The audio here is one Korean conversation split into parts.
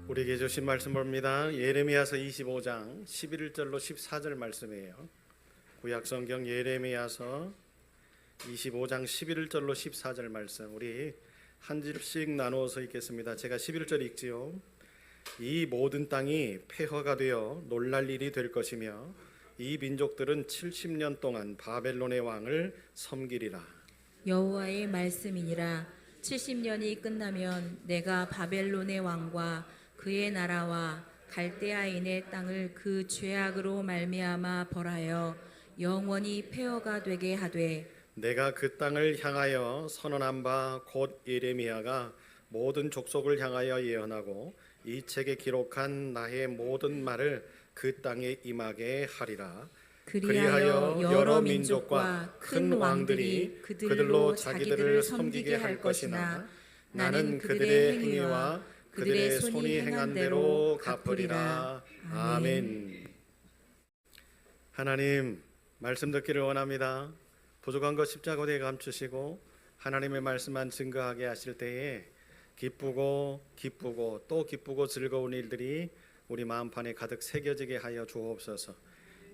우리에게 주신 말씀 봅니다. 예레미야서 25장 11절로 14절 말씀이에요. 구약성경 예레미야서 25장 11절로 14절 말씀, 우리 한 절씩 나누어서 읽겠습니다. 제가 11절 읽지요. 이 모든 땅이 폐허가 되어 놀랄 일이 될 것이며 이 민족들은 70년 동안 바벨론의 왕을 섬기리라. 여호와의 말씀이니라. 70년이 끝나면 내가 바벨론의 왕과 그의 나라와 갈대아인의 땅을 그 죄악으로 말미암아 벌하여 영원히 폐허가 되게 하되, 내가 그 땅을 향하여 선언한 바 곧 예레미야가 모든 족속을 향하여 예언하고 이 책에 기록한 나의 모든 말을 그 땅에 임하게 하리라. 그리하여 여러 민족과 큰 왕들이 그들로 자기들을 섬기게 할 것이나 나는 그들의 행위와 그들의 손이 행한 대로 갚으리라. 아멘. 하나님, 말씀 듣기를 원합니다. 부족한 것 십자가에 감추시고 하나님의 말씀만 증거하게 하실 때에 기쁘고 또 기쁘고 즐거운 일들이 우리 마음판에 가득 새겨지게 하여 주옵소서.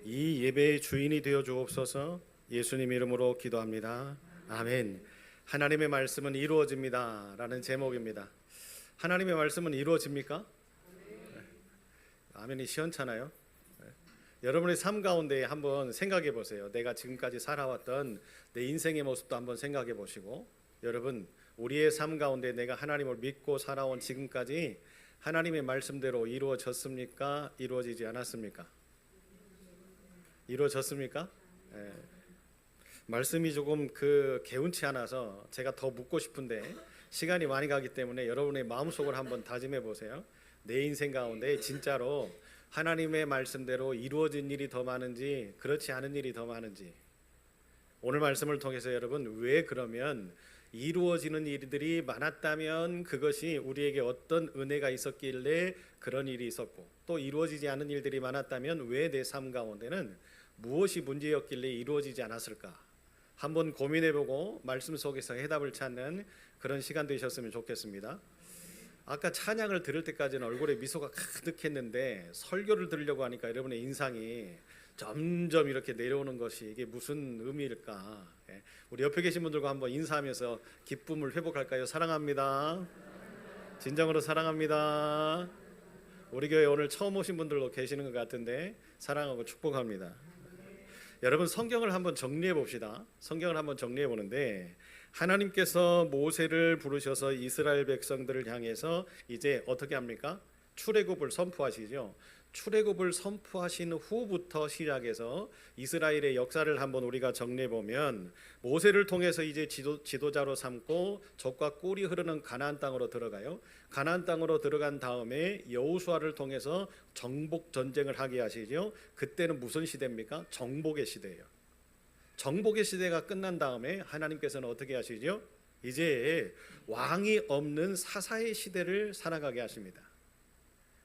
이 예배의 주인이 되어 주옵소서. 예수님 이름으로 기도합니다. 아멘. 하나님의 말씀은 이루어집니다 라는 제목입니다. 하나님의 말씀은 이루어집니까? 아멘이 시원찮아요. 여러분의 삶 가운데 한번 생각해 보세요. 내가 지금까지 살아왔던 내 인생의 모습도 한번 생각해 보시고, 여러분, 우리의 삶 가운데 내가 하나님을 믿고 살아온 지금까지 하나님의 말씀대로 이루어졌습니까? 이루어지지 않았습니까? 이루어졌습니까? 말씀이 조금 개운치 않아서 제가 더 묻고 싶은데 시간이 많이 가기 때문에 여러분의 마음속을 한번 다짐해 보세요. 내 인생 가운데 진짜로 하나님의 말씀대로 이루어진 일이 더 많은지 그렇지 않은 일이 더 많은지, 오늘 말씀을 통해서 여러분, 왜 그러면 이루어지는 일들이 많았다면 그것이 우리에게 어떤 은혜가 있었길래 그런 일이 있었고, 또 이루어지지 않은 일들이 많았다면 왜 내 삶 가운데는 무엇이 문제였길래 이루어지지 않았을까, 한번 고민해보고 말씀 속에서 해답을 찾는 그런 시간 되셨으면 좋겠습니다. 아까 찬양을 들을 때까지는 얼굴에 미소가 가득했는데 설교를 들으려고 하니까 여러분의 인상이 점점 이렇게 내려오는 것이 이게 무슨 의미일까? 우리 옆에 계신 분들과 한번 인사하면서 기쁨을 회복할까요? 사랑합니다. 진정으로 사랑합니다. 우리 교회 오늘 처음 오신 분들도 계시는 것 같은데 사랑하고 축복합니다. 여러분, 성경을 한번 정리해 봅시다. 성경을 한번 정리해 보는데, 하나님께서 모세를 부르셔서 이스라엘 백성들을 향해서 이제 어떻게 합니까? 출애굽을 선포하시죠. 출애굽을 선포하신 후부터 시작해서 이스라엘의 역사를 한번 우리가 정리해 보면, 모세를 통해서 이제 지도자로 삼고 젖과 꿀이 흐르는 가나안 땅으로 들어가요. 가나안 땅으로 들어간 다음에 여호수아를 통해서 정복 전쟁을 하게 하시죠. 그때는 무슨 시대입니까? 정복의 시대예요. 정복의 시대가 끝난 다음에 하나님께서는 어떻게 하시죠? 이제 왕이 없는 사사의 시대를 살아가게 하십니다.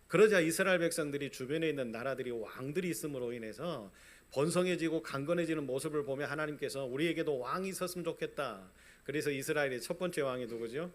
그러자 이스라엘 백성들이 주변에 있는 나라들이 왕들이 있음으로 인해서 번성해지고 강건해지는 모습을 보며 하나님께서 우리에게도 왕이 있었으면 좋겠다. 그래서 이스라엘의 첫 번째 왕이 누구죠?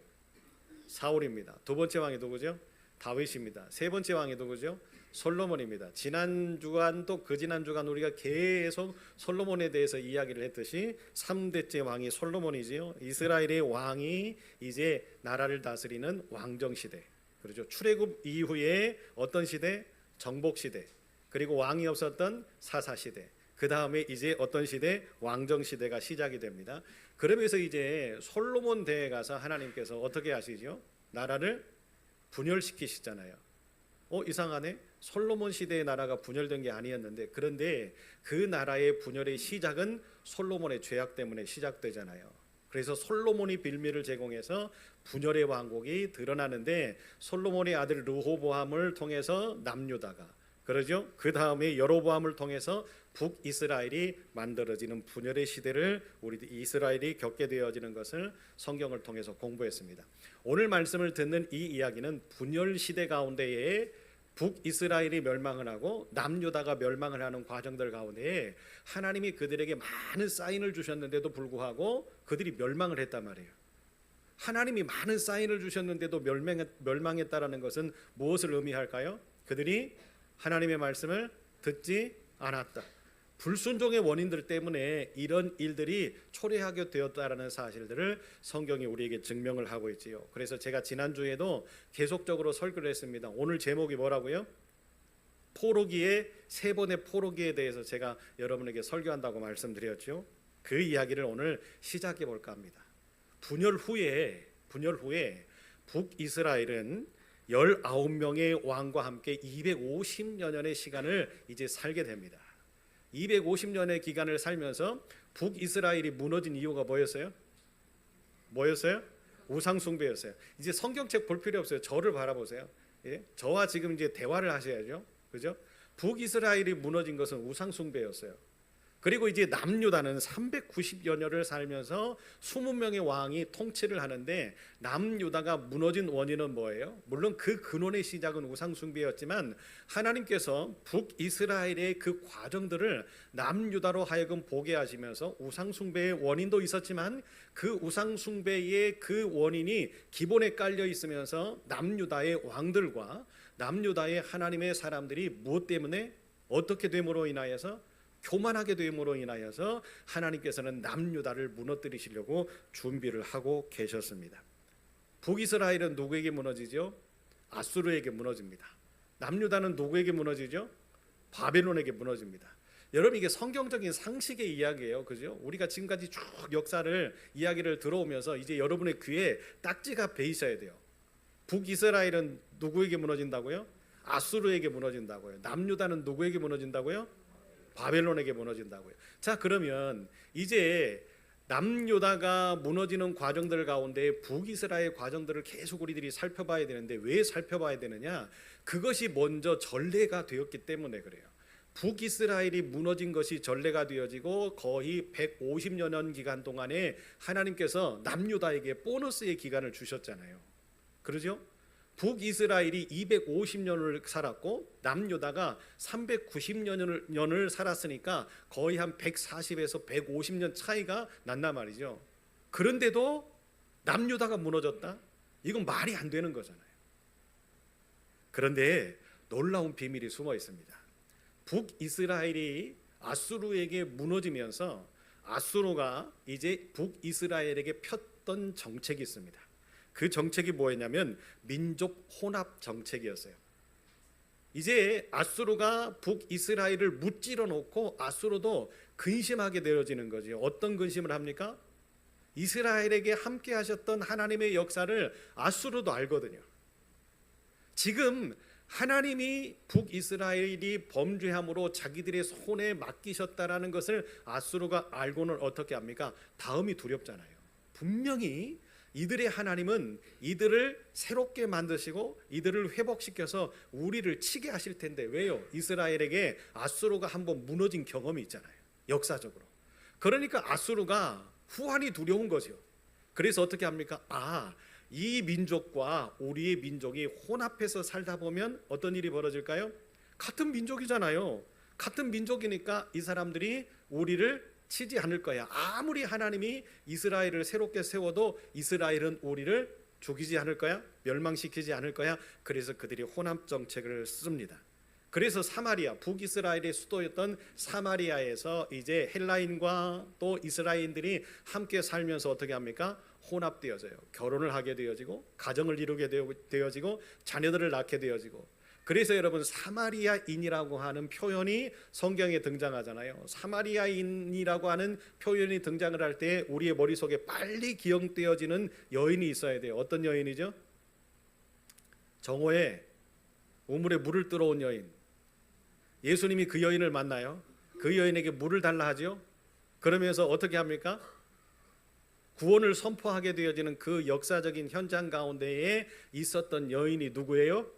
사울입니다. 두 번째 왕이 누구죠? 다윗입니다. 세 번째 왕이 누구죠? 솔로몬입니다. 지난 주간 또 그 지난 주간 우리가 계속 솔로몬에 대해서 이야기를 했듯이 3대째 왕이 솔로몬이지요. 이스라엘의 왕이 이제 나라를 다스리는 왕정 시대, 그렇죠. 출애굽 이후에 어떤 시대? 정복 시대. 그리고 왕이 없었던 사사 시대. 그 다음에 이제 어떤 시대? 왕정 시대가 시작이 됩니다. 그러면서 이제 솔로몬 대에 가서 하나님께서 어떻게 하시죠? 나라를 분열시키시잖아요. 이상하네. 솔로몬 시대의 나라가 분열된 게 아니었는데, 그런데 그 나라의 분열의 시작은 솔로몬의 죄악 때문에 시작되잖아요. 그래서 솔로몬이 빌미를 제공해서 분열의 왕국이 드러나는데, 솔로몬의 아들 르호보암을 통해서 남유다가, 그러죠. 그 다음에 여로보암을 통해서 북이스라엘이 만들어지는 분열의 시대를 우리 이스라엘이 겪게 되어지는 것을 성경을 통해서 공부했습니다. 오늘 말씀을 듣는 이 이야기는 분열 시대 가운데에 북이스라엘이 멸망을 하고 남유다가 멸망을 하는 과정들 가운데에 하나님이 그들에게 많은 사인을 주셨는데도 불구하고 그들이 멸망을 했단 말이에요. 하나님이 많은 사인을 주셨는데도 멸망했다라는 것은 무엇을 의미할까요? 그들이 하나님의 말씀을 듣지 않았다. 불순종의 원인들 때문에 이런 일들이 초래하게 되었다라는 사실들을 성경이 우리에게 증명을 하고 있지요. 그래서 제가 지난주에도 계속적으로 설교를 했습니다. 오늘 제목이 뭐라고요? 포로기의 세 번의 포로기에 대해서 제가 여러분에게 설교한다고 말씀드렸죠. 그 이야기를 오늘 시작해 볼까 합니다. 분열 후에 북이스라엘은 19명의 왕과 함께 250여 년의 시간을 이제 살게 됩니다. 250년의 기간을 살면서 북이스라엘이 무너진 이유가 뭐였어요? 우상 숭배였어요. 이제 성경책 볼 필요 없어요. 저를 바라보세요. 예? 저와 지금 이제 대화를 하셔야죠. 그죠? 북이스라엘이 무너진 것은 우상 숭배였어요. 그리고 이제 남유다는 390여 년을 살면서 20명의 왕이 통치를 하는데 남유다가 무너진 원인은 뭐예요? 물론 그 근원의 시작은 우상 숭배였지만 하나님께서 북이스라엘의 그 과정들을 남유다로 하여금 보게 하시면서 우상 숭배의 원인도 있었지만 그 우상 숭배의 그 원인이 기본에 깔려 있으면서 남유다의 왕들과 남유다의 하나님의 사람들이 무엇 때문에 어떻게 됨으로 인하여서 교만하게 됨으로 인하여서 하나님께서는 남유다를 무너뜨리시려고 준비를 하고 계셨습니다. 북이스라엘은 누구에게 무너지죠? 아수르에게 무너집니다. 남유다는 누구에게 무너지죠? 바벨론에게 무너집니다. 여러분 이게 성경적인 상식의 이야기예요. 그죠? 우리가 지금까지 쭉 역사를 이야기를 들어오면서 이제 여러분의 귀에 딱지가 배 있어야 돼요. 북이스라엘은 누구에게 무너진다고요? 아수르에게 무너진다고요. 남유다는 누구에게 무너진다고요? 바벨론에게 무너진다고요. 자, 그러면 이제 남유다가 무너지는 과정들 가운데 북이스라엘 과정들을 계속 우리들이 살펴봐야 되는데 왜 살펴봐야 되느냐? 그것이 먼저 전례가 되었기 때문에 그래요. 북이스라엘이 무너진 것이 전례가 되어지고 거의 150여 년 기간 동안에 하나님께서 남유다에게 보너스의 기간을 주셨잖아요. 그러죠? 북이스라엘이 250년을 살았고 남유다가 390년을 살았으니까 거의 한 140에서 150년 차이가 난단 말이죠. 그런데도 남유다가 무너졌다? 이건 말이 안 되는 거잖아요. 그런데 놀라운 비밀이 숨어 있습니다. 북이스라엘이 아수르에게 무너지면서 아수르가 이제 북이스라엘에게 폈던 정책이 있습니다. 그 정책이 뭐였냐면 민족 혼합 정책이었어요. 이제 아수르가 북이스라엘을 무찌러 놓고 아수르도 근심하게 되어지는 거죠. 어떤 근심을 합니까? 이스라엘에게 함께 하셨던 하나님의 역사를 아수르도 알거든요. 지금 하나님이 북이스라엘이 범죄함으로 자기들의 손에 맡기셨다라는 것을 아수르가 알고는 어떻게 합니까? 다음이 두렵잖아요. 분명히 이들의 하나님은 이들을 새롭게 만드시고 이들을 회복시켜서 우리를 치게 하실 텐데 왜요? 이스라엘에게 아수르가 한번 무너진 경험이 있잖아요. 역사적으로. 그러니까 아수르가 후환이 두려운 거죠. 그래서 어떻게 합니까? 이 민족과 우리의 민족이 혼합해서 살다 보면 어떤 일이 벌어질까요? 같은 민족이잖아요. 같은 민족이니까 이 사람들이 우리를 치지 않을 거야. 아무리 하나님이 이스라엘을 새롭게 세워도 이스라엘은 우리를 죽이지 않을 거야. 멸망시키지 않을 거야. 그래서 그들이 혼합 정책을 씁니다. 그래서 사마리아, 북이스라엘의 수도였던 사마리아에서 이제 헬라인과 또 이스라엘인들이 함께 살면서 어떻게 합니까? 혼합되어져요. 결혼을 하게 되어지고 가정을 이루게 되어지고 자녀들을 낳게 되어지고. 그래서 여러분 사마리아인이라고 하는 표현이 성경에 등장하잖아요. 사마리아인이라고 하는 표현이 등장을 할 때 우리의 머릿속에 빨리 기억되어지는 여인이 있어야 돼요. 어떤 여인이죠? 정오에 우물에 물을 들어온 여인. 예수님이 그 여인을 만나요. 그 여인에게 물을 달라 하죠. 그러면서 어떻게 합니까? 구원을 선포하게 되어지는 그 역사적인 현장 가운데에 있었던 여인이 누구예요?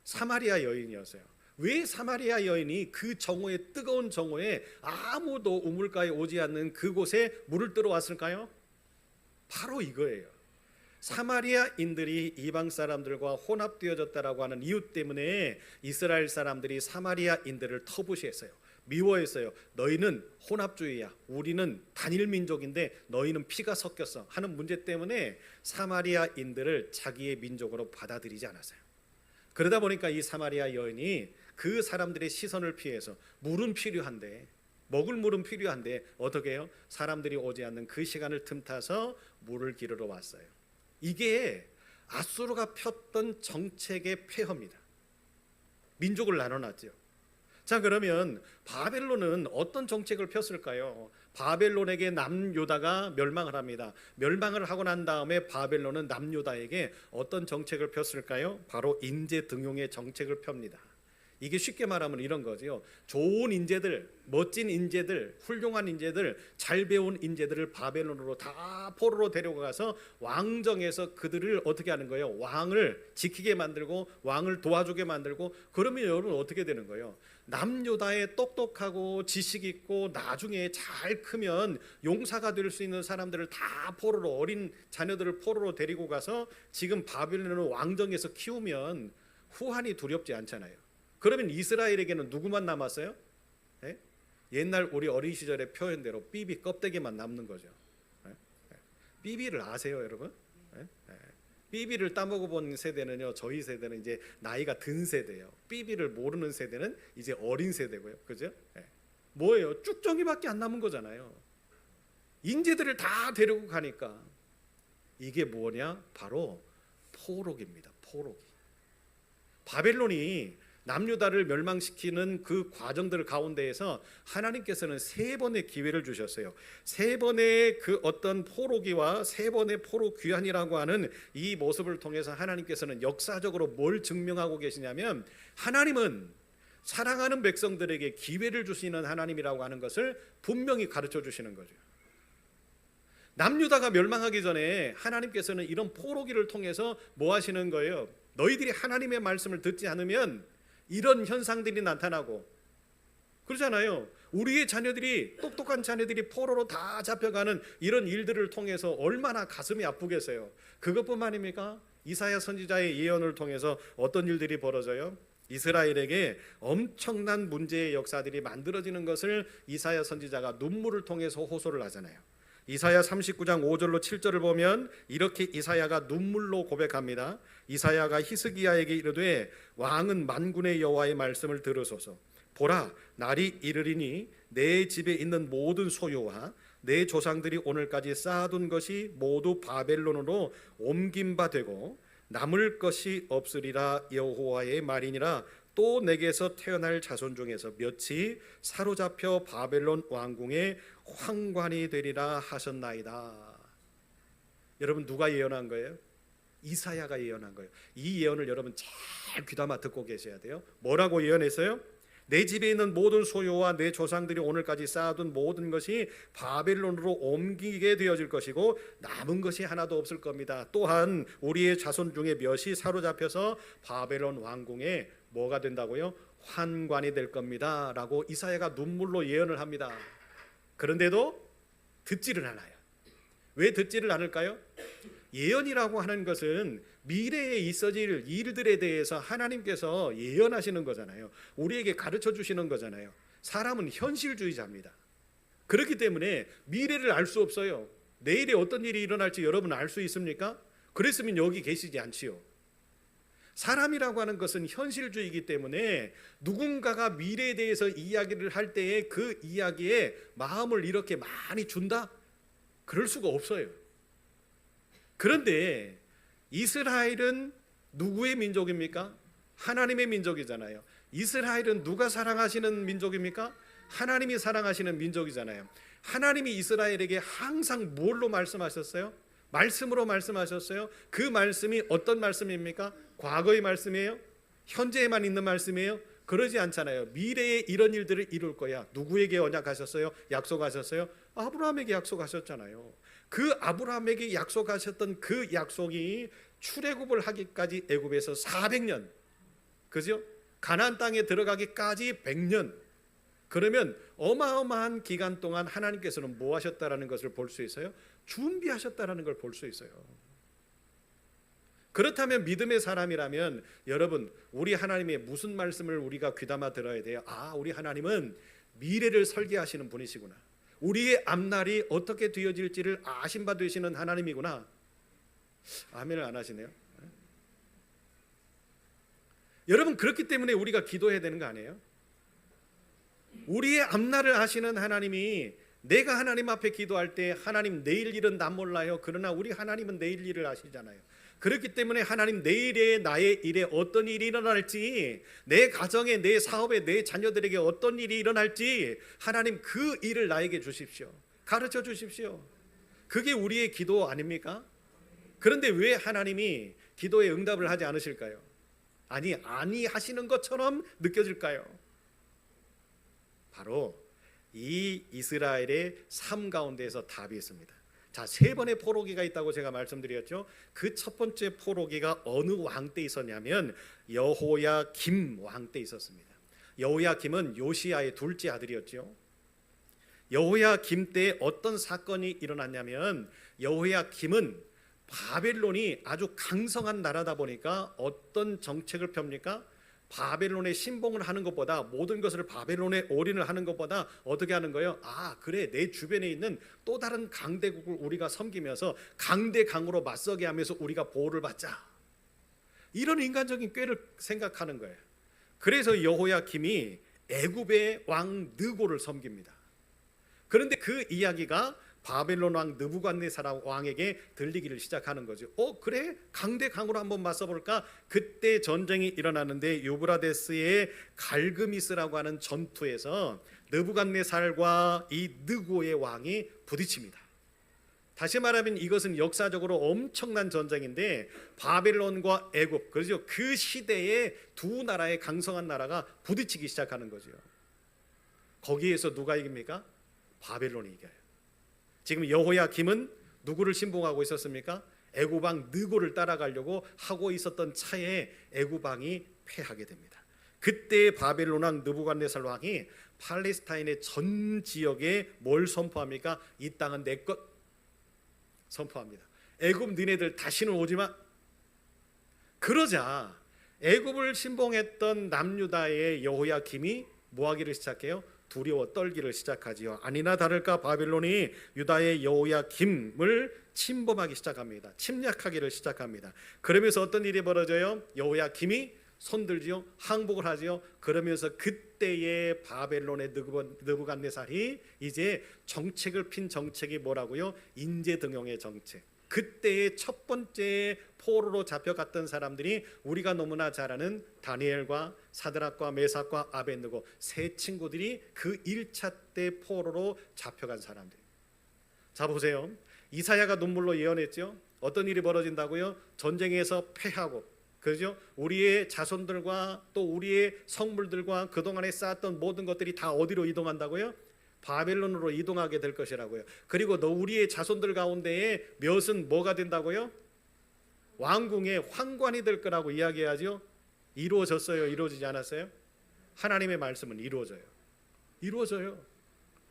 사마리아 여인이었어요. 왜 사마리아 여인이 그 정오에 뜨거운 정오에 아무도 우물가에 오지 않는 그곳에 물을 들어왔을까요? 바로 이거예요. 사마리아인들이 이방 사람들과 혼합되어졌다라고 하는 이유 때문에 이스라엘 사람들이 사마리아인들을 터부시했어요. 미워했어요. 너희는 혼합주의야. 우리는 단일 민족인데 너희는 피가 섞였어 하는 문제 때문에 사마리아인들을 자기의 민족으로 받아들이지 않았어요. 그러다 보니까 이 사마리아 여인이 그 사람들의 시선을 피해서 물은 필요한데, 먹을 물은 필요한데 어떻게 해요? 사람들이 오지 않는 그 시간을 틈타서 물을 기르러 왔어요. 이게 아수르가 폈던 정책의 폐허입니다. 민족을 나눠놨죠. 자, 그러면 바벨론은 어떤 정책을 폈을까요? 바벨론에게 남유다가 멸망을 합니다. 멸망을 하고 난 다음에 바벨론은 남유다에게 어떤 정책을 폈을까요? 바로 인재 등용의 정책을 펴니다. 이게 쉽게 말하면 이런 거죠. 좋은 인재들, 멋진 인재들, 훌륭한 인재들, 잘 배운 인재들을 바벨론으로 다 포로로 데려가서 왕정에서 그들을 어떻게 하는 거예요? 왕을 지키게 만들고 왕을 도와주게 만들고. 그러면 여러분 어떻게 되는 거예요? 남유다에 똑똑하고 지식 있고 나중에 잘 크면 용사가 될 수 있는 사람들을 다 포로로, 어린 자녀들을 포로로 데리고 가서 지금 바벨론을 왕정에서 키우면 후한이 두렵지 않잖아요. 그러면 이스라엘에게는 누구만 남았어요? 예? 옛날 우리 어린 시절의 표현대로 삐비 껍데기만 남는 거죠. 예? 삐비를 아세요, 여러분? 예? 삐비를 따먹어본 세대는요, 저희 세대는 이제 나이가 든 세대예요. 삐비를 모르는 세대는 이제 어린 세대고요, 그죠? 뭐예요? 쭉정이밖에 안 남은 거잖아요. 인재들을 다 데리고 가니까 이게 뭐냐? 바로 포로기입니다. 포로기. 바벨론이 남유다를 멸망시키는 그 과정들 가운데에서 하나님께서는 세 번의 기회를 주셨어요. 세 번의 그 어떤 포로기와 세 번의 포로 귀환이라고 하는 이 모습을 통해서 하나님께서는 역사적으로 뭘 증명하고 계시냐면, 하나님은 사랑하는 백성들에게 기회를 주시는 하나님이라고 하는 것을 분명히 가르쳐 주시는 거죠. 남유다가 멸망하기 전에 하나님께서는 이런 포로기를 통해서 뭐 하시는 거예요? 너희들이 하나님의 말씀을 듣지 않으면 이런 현상들이 나타나고 그러잖아요. 우리의 자녀들이, 똑똑한 자녀들이 포로로 다 잡혀가는 이런 일들을 통해서 얼마나 가슴이 아프겠어요. 그것뿐만 아닙니까? 이사야 선지자의 예언을 통해서 어떤 일들이 벌어져요? 이스라엘에게 엄청난 문제의 역사들이 만들어지는 것을 이사야 선지자가 눈물을 통해서 호소를 하잖아요. 이사야 39장 5절로 7절을 보면 이렇게 이사야가 눈물로 고백합니다. 이사야가 히스기야에게 이르되 왕은 만군의 여호와의 말씀을 들으소서. 보라, 날이 이르리니 내 집에 있는 모든 소유와 내 조상들이 오늘까지 쌓아둔 것이 모두 바벨론으로 옮긴 바 되고 남을 것이 없으리라 여호와의 말이니라. 또 내게서 태어날 자손 중에서 몇이 사로잡혀 바벨론 왕궁의 황관이 되리라 하셨나이다. 여러분, 누가 예언한 거예요? 이사야가 예언한 거예요. 이 예언을 여러분 잘 귀담아 듣고 계셔야 돼요. 뭐라고 예언했어요? 내 집에 있는 모든 소유와 내 조상들이 오늘까지 쌓아둔 모든 것이 바벨론으로 옮기게 되어질 것이고 남은 것이 하나도 없을 겁니다. 또한 우리의 자손 중에 몇이 사로잡혀서 바벨론 왕궁에 뭐가 된다고요? 환관이 될 겁니다 라고 이사야가 눈물로 예언을 합니다. 그런데도 듣지를 않아요. 왜 듣지를 않을까요? 예언이라고 하는 것은 미래에 있어질 일들에 대해서 하나님께서 예언하시는 거잖아요. 우리에게 가르쳐 주시는 거잖아요. 사람은 현실주의자입니다. 그렇기 때문에 미래를 알 수 없어요. 내일에 어떤 일이 일어날지 여러분 알 수 있습니까? 그랬으면 여기 계시지 않지요. 사람이라고 하는 것은 현실주의이기 때문에 누군가가 미래에 대해서 이야기를 할 때에 그 이야기에 마음을 이렇게 많이 준다? 그럴 수가 없어요. 그런데 이스라엘은 누구의 민족입니까? 하나님의 민족이잖아요. 이스라엘은 누가 사랑하시는 민족입니까? 하나님이 사랑하시는 민족이잖아요. 하나님이 이스라엘에게 항상 뭘로 말씀하셨어요? 말씀으로 말씀하셨어요. 그 말씀이 어떤 말씀입니까? 과거의 말씀이에요? 현재에만 있는 말씀이에요? 그러지 않잖아요. 미래에 이런 일들을 이룰 거야. 누구에게 언약하셨어요? 약속하셨어요? 아브라함에게 약속하셨잖아요. 그 아브라함에게 약속하셨던 그 약속이 출애굽을 하기까지 애굽에서 400년, 그죠? 가나안 땅에 들어가기까지 100년. 그러면 어마어마한 기간 동안 하나님께서는 뭐 하셨다라는 것을 볼 수 있어요? 준비하셨다라는 걸 볼 수 있어요. 그렇다면 믿음의 사람이라면 여러분, 우리 하나님의 무슨 말씀을 우리가 귀담아 들어야 돼요? 아, 우리 하나님은 미래를 설계하시는 분이시구나. 우리의 앞날이 어떻게 되어질지를 아신 바 되시는 하나님이구나. 아멘을 안 하시네요. 여러분, 그렇기 때문에 우리가 기도해야 되는 거 아니에요? 우리의 앞날을 아시는 하나님이, 내가 하나님 앞에 기도할 때 하나님 내일 일은 난 몰라요. 그러나 우리 하나님은 내일 일을 아시잖아요. 그렇기 때문에 하나님 내일의 나의 일에 어떤 일이 일어날지, 내 가정에, 내 사업에, 내 자녀들에게 어떤 일이 일어날지 하나님 그 일을 나에게 주십시오. 가르쳐 주십시오. 그게 우리의 기도 아닙니까? 그런데 왜 하나님이 기도에 응답을 하지 않으실까요? 아니 하시는 것처럼 느껴질까요? 바로 이 이스라엘의 삶 가운데에서 답이 있습니다. 자, 3번의 포로기가 있다고 제가 말씀드렸죠. 그 첫 번째 포로기가 어느 왕 때 있었냐면 여호야김 왕 때 있었습니다. 여호야김은 요시야의 둘째 아들이었죠. 여호야김 때 어떤 사건이 일어났냐면, 여호야김은 바벨론이 아주 강성한 나라다 보니까 어떤 정책을 펴니까 바벨론에 신봉을 하는 것보다, 모든 것을 바벨론에 올인을 하는 것보다 어떻게 하는 거예요? 그래, 내 주변에 있는 또 다른 강대국을 우리가 섬기면서 강대강으로 맞서게 하면서 우리가 보호를 받자, 이런 인간적인 꾀를 생각하는 거예요. 그래서 여호야김이 애굽의 왕 느고를 섬깁니다. 그런데 그 이야기가 바벨론 왕 느부갓네살 왕에게 들리기를 시작하는 거죠. 그래? 강대강으로 한번 맞서볼까? 그때 전쟁이 일어나는데 유브라데스의 갈그미스라고 하는 전투에서 느부갓네살과 이 느고의 왕이 부딪힙니다. 다시 말하면 이것은 역사적으로 엄청난 전쟁인데, 바벨론과 애굽, 그렇죠? 그 시대에 두 나라의 강성한 나라가 부딪히기 시작하는 거죠. 거기에서 누가 이깁니까? 바벨론이 이겨요. 지금 여호야김은 누구를 신봉하고 있었습니까? 애굽 왕 느고를 따라가려고 하고 있었던 차에 애굽 왕이 패하게 됩니다. 그때 바벨론 왕 느부갓네살 왕이 팔레스타인의 전 지역에 뭘 선포합니까? 이 땅은 내 것 선포합니다. 애굽 너네들 다시는 오지마. 그러자 애굽을 신봉했던 남유다의 여호야김이 뭐하기를 시작해요? 두려워 떨기를 시작하지요. 아니나 다를까 바벨론이 유다의 여호야김을 침범하기 시작합니다. 침략하기를 시작합니다. 그러면서 어떤 일이 벌어져요? 여호야김이 손들지요, 항복을 하지요. 그러면서 그때의 바벨론의 느부갓네살이 이제 정책을 핀 정책이 뭐라고요? 인재등용의 정책. 그때의 첫 번째 포로로 잡혀갔던 사람들이 우리가 너무나 잘 아는 다니엘과 사드락과 메삭과 아벳느고 세 친구들이 그 1차 때 포로로 잡혀간 사람들. 자, 보세요. 이사야가 눈물로 예언했죠. 어떤 일이 벌어진다고요? 전쟁에서 패하고, 그렇죠? 우리의 자손들과 또 우리의 성물들과 그동안에 쌓았던 모든 것들이 다 어디로 이동한다고요? 바벨론으로 이동하게 될 것이라고요. 그리고 너 우리의 자손들 가운데에 몇은 뭐가 된다고요? 왕궁의 황관이 될 거라고 이야기하죠. 이루어졌어요? 이루어지지 않았어요? 하나님의 말씀은 이루어져요. 이루어져요.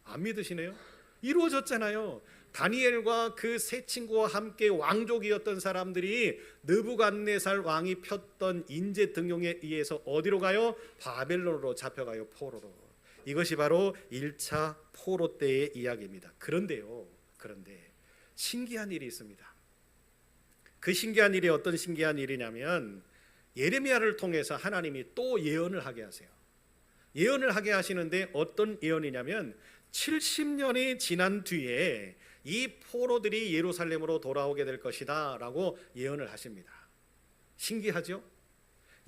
안 믿으시네요? 이루어졌잖아요. 다니엘과 그 세 친구와 함께 왕족이었던 사람들이 느부갓네살 왕이 폈던 인재 등용에 의해서 어디로 가요? 바벨론으로 잡혀가요. 포로로. 이것이 바로 1차 포로 때의 이야기입니다. 그런데 신기한 일이 있습니다. 그 신기한 일이 어떤 신기한 일이냐면, 예레미야를 통해서 하나님이 또 예언을 하게 하세요. 예언을 하게 하시는데 어떤 예언이냐면, 70년이 지난 뒤에 이 포로들이 예루살렘으로 돌아오게 될 것이다 라고 예언을 하십니다. 신기하죠?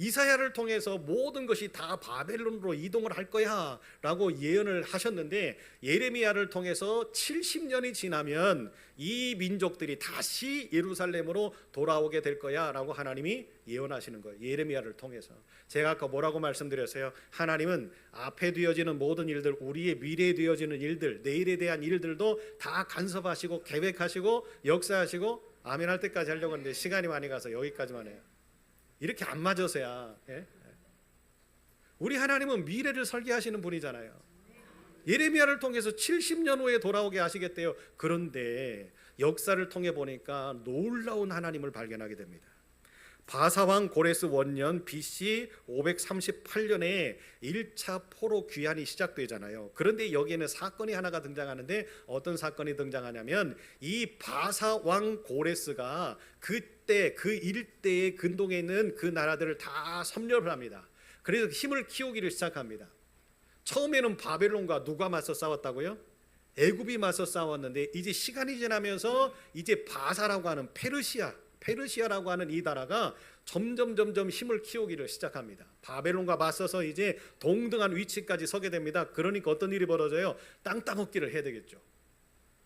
이사야를 통해서 모든 것이 다 바벨론으로 이동을 할 거야 라고 예언을 하셨는데, 예레미야를 통해서 70년이 지나면 이 민족들이 다시 예루살렘으로 돌아오게 될 거야 라고 하나님이 예언하시는 거예요. 예레미야를 통해서. 제가 아까 뭐라고 말씀드렸어요? 하나님은 앞에 되어지는 모든 일들, 우리의 미래에 되어지는 일들, 내일에 대한 일들도 다 간섭하시고 계획하시고 역사하시고, 아멘 할 때까지 하려고 하는데 시간이 많이 가서 여기까지만 해요. 이렇게 안 맞아서야. 우리 하나님은 미래를 설계하시는 분이잖아요. 예레미야를 통해서 70년 후에 돌아오게 하시겠대요. 그런데 역사를 통해 보니까 놀라운 하나님을 발견하게 됩니다. 바사왕 고레스 원년 BC 538년에 1차 포로 귀환이 시작되잖아요. 그런데 여기에는 사건이 하나가 등장하는데 어떤 사건이 등장하냐면 이 바사왕 고레스가 그때 그 일대의 근동에 있는 그 나라들을 다 섭렵을 합니다. 그래서 힘을 키우기를 시작합니다. 처음에는 바벨론과 누가 맞서 싸웠다고요? 애굽이 맞서 싸웠는데 이제 시간이 지나면서 이제 바사라고 하는 페르시아라고 하는 이 나라가 점점 힘을 키우기를 시작합니다. 바벨론과 맞서서 이제 동등한 위치까지 서게 됩니다. 그러니까 어떤 일이 벌어져요? 땅 따먹기를 해야 되겠죠.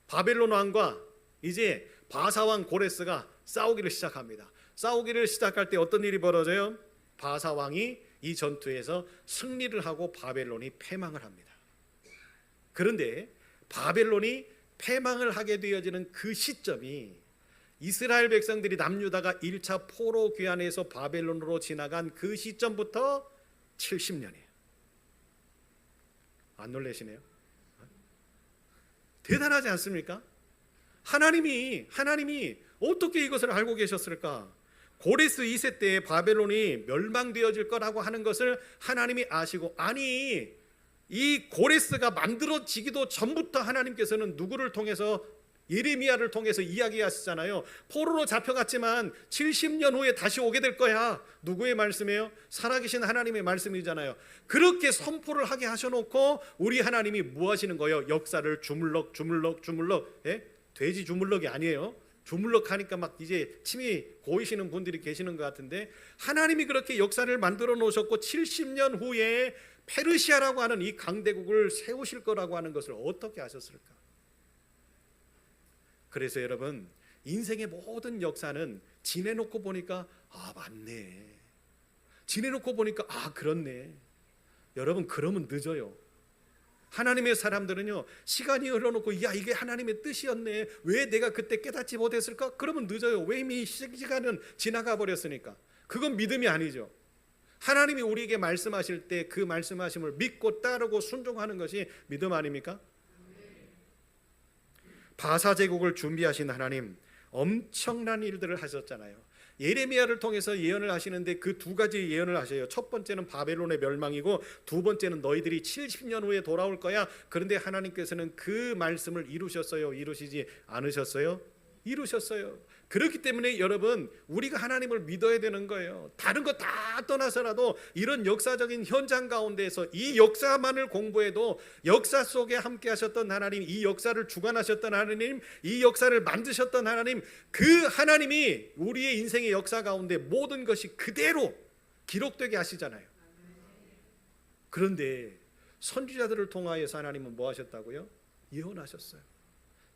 바벨론 왕과 이제 바사 왕 고레스가 싸우기를 시작합니다. 싸우기를 시작할 때 어떤 일이 벌어져요? 바사 왕이 이 전투에서 승리를 하고 바벨론이 패망을 합니다. 그런데 바벨론이 패망을 하게 되어지는 그 시점이 이스라엘 백성들이 남유다가 1차 포로 귀환에서 바벨론으로 지나간 그 시점부터 70년이에요. 안 놀라시네요? 대단하지 않습니까? 하나님이 어떻게 이것을 알고 계셨을까? 고레스 2세 때 바벨론이 멸망되어질 거라고 하는 것을 하나님이 아시고, 아니 이 고레스가 만들어지기도 전부터 하나님께서는 누구를 통해서, 예레미야를 통해서 이야기하시잖아요. 포로로 잡혀갔지만 70년 후에 다시 오게 될 거야. 누구의 말씀이에요? 살아계신 하나님의 말씀이잖아요. 그렇게 선포를 하게 하셔놓고 우리 하나님이 뭐 하시는 거예요? 역사를 주물럭 예? 돼지 주물럭이 아니에요. 주물럭 하니까 막 이제 침이 고이시는 분들이 계시는 것 같은데, 하나님이 그렇게 역사를 만들어 놓으셨고 70년 후에 페르시아라고 하는 이 강대국을 세우실 거라고 하는 것을 어떻게 아셨을까? 그래서 여러분, 인생의 모든 역사는 지내놓고 보니까 아 맞네, 지내놓고 보니까 아 그렇네. 여러분, 그러면 늦어요. 하나님의 사람들은요, 시간이 흘러놓고 야 이게 하나님의 뜻이었네, 왜 내가 그때 깨닫지 못했을까? 그러면 늦어요. 왜 이미 시간은 지나가 버렸으니까. 그건 믿음이 아니죠. 하나님이 우리에게 말씀하실 때 그 말씀하심을 믿고 따르고 순종하는 것이 믿음 아닙니까? 바사 제국을 준비하신 하나님, 엄청난 일들을 하셨잖아요. 예레미야를 통해서 예언을 하시는데 그 두 가지 예언을 하셔요. 첫 번째는 바벨론의 멸망이고, 두 번째는 너희들이 70년 후에 돌아올 거야. 그런데 하나님께서는 그 말씀을 이루셨어요? 이루시지 않으셨어요? 이루셨어요. 그렇기 때문에 여러분, 우리가 하나님을 믿어야 되는 거예요. 다른 거 다 떠나서라도 이런 역사적인 현장 가운데에서 이 역사만을 공부해도 역사 속에 함께 하셨던 하나님, 이 역사를 주관하셨던 하나님, 이 역사를 만드셨던 하나님, 그 하나님이 우리의 인생의 역사 가운데 모든 것이 그대로 기록되게 하시잖아요. 그런데 선지자들을 통하여서 하나님은 뭐 하셨다고요? 예언하셨어요.